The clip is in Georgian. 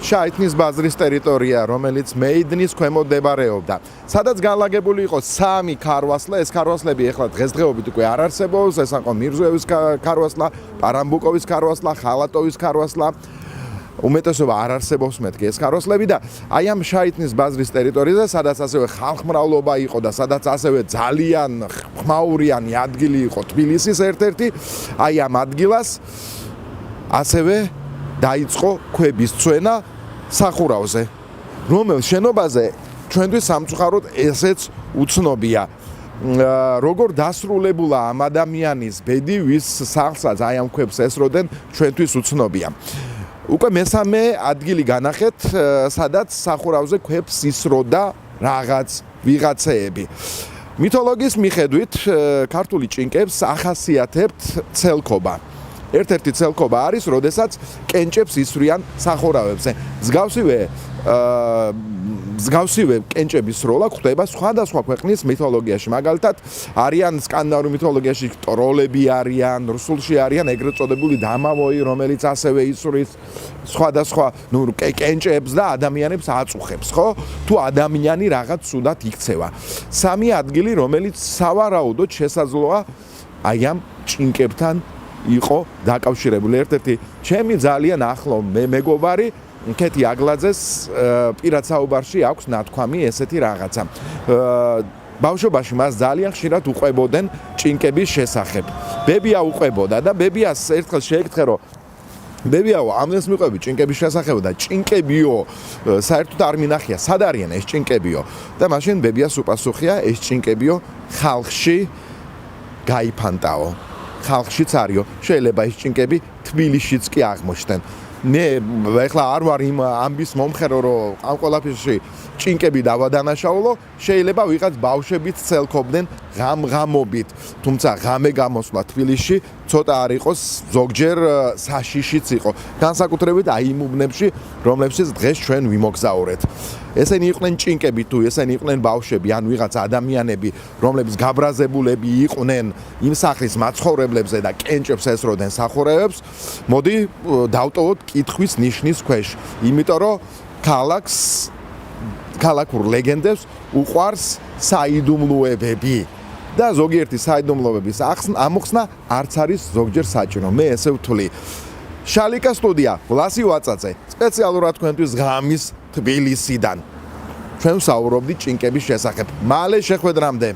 შაიტნის ბაზრის ტერიტორია, რომელიც მეიდნის ქვემოთ მდებარეობდა. სადაც განლაგებული იყო 3 ქარვასლა, ეს ქარვასლები ახლა დღესდღეობით უკვე არ არსებობს, ეს იყო მირზოევის ქარვასლა, პარამბუკოვის ქარვასლა, ხალატოვის ქარვასლა. უმეტესობა არ არსებობს მეთქი ეს ქარვასლები და აი ამ შაიტნის ბაზრის ტერიტორიაზე, სადაც ასევე ხალხმრავლობა იყო და სადაც ასევე ძალიან ხმაურიანი ადგილი იყო თბილისის ერთ-ერთი, აი ამ ადგილას ასევე დაიწყო ქვების წვენა სახურავზე, რომელ შენობაზე ჩვენთვის სამწუხაროდ ესეც უცნობია. როგორ დასრულებულა ამ ადამიანის ბედი, ვის სახლსაც აი ამ ქვებს ესროდნენ, ჩვენთვის უცნობია. უკვე მესამე ადგილი განახეთ, სადაც სახურავზე ქვებს ისროდა ვიღაცეები. მითოლოგიის მიხედვით, ქართული ჭინკებს ახასიათებთ ცელქობა. ერთ-ერთი ცელქობა არის, როდესაც კენჭებს ისვრიან სახურავებზე. მსგავსივე კენჭების სროლა გვხვდება სხვადასხვა ქვეყნის მითოლოგიაში. მაგალითად, არიან სკანდინავურ მითოლოგიაში ტროლები არიან, რუსულში არიან ეგრეთ წოდებული დამავოი, რომელიც ასევე ისვრის სხვადასხვა კენჭებს და ადამიანებს აწუხებს, ხო? თუ ადამიანი რაღაც ცუდად იქცევა. 3 ადგილი, რომელიც სავარაუდოდ შესაძლოა აი ამ ჭინკებთან იყო დაკავშირებული. ერთ-ერთი ჩემი ძალიან ახლო მეგობარი კეთი აგლაძეს პირად საუბარში აქვს ნათქვამი ესეთი რაღაცა. ბავშვობაში მას ძალიან ხშირად უყვებოდნენ ჭინკების შესახებ. ბებია უყვებოდა და ბებიას ერთხელ შეეკითხა, რომ ბებიაო, ამას მიყვები ჭინკების შესახებ და ჭინკებიო საერთოდ არ მინახია, სად არიან ეს ჭინკებიო? და მაშინ ბებიას უპასუხია, ეს ჭინკებიო ხალხში გაიფანტაო. ხალხშიც არისო, შეიძლება ეს ჭინკები თბილისშიც კი აღმოჩნდნენ. მე ეხლა არ ვარ იმ ამბის მომხერო, რომ ამ ყველაფერში ჭინკები დავადანაშაულო, შეიძლება ვიღაც ბავშვებიც ცელქობდნენ ღამღამობით, თუმცა ღამე გამოსვლა თბილისში ცოტა არ იყოს, ზოგჯერ საშიშიც იყო. განსაკუთრებით აი იმ უბნებში, რომლებშიც დღეს ჩვენ ვიმოგზაურეთ. ესენი იყვნენ ჭინკები თუ ესენი იყვნენ ბავშვები, ან ვიღაც ადამიანები, რომლებიც გაბრაზებულები იყვნენ იმ სახლის მაცხოვრებლებზე და კენჭებს ესროდნენ სახურავებს, მოდი დავტოვოთ კითხვის ნიშნის ქვეშ, იმიტომ რომ ქალაქურ ლეგენდებს უყვარს საიდუმლოებები და ზოგიერთი საიდუმლოების ამოხსნა არც არის ზოგჯერ საჭირო. მე ესე ვთვლი. შალიკა სტუდია, ვლასი ვაწაწე, სპეციალურად თქვენთვის ღამის თბილისიდან. ჩვენ ვსაუბრობდით ჭინკების შესახებ. მალე შეხვედრამდე.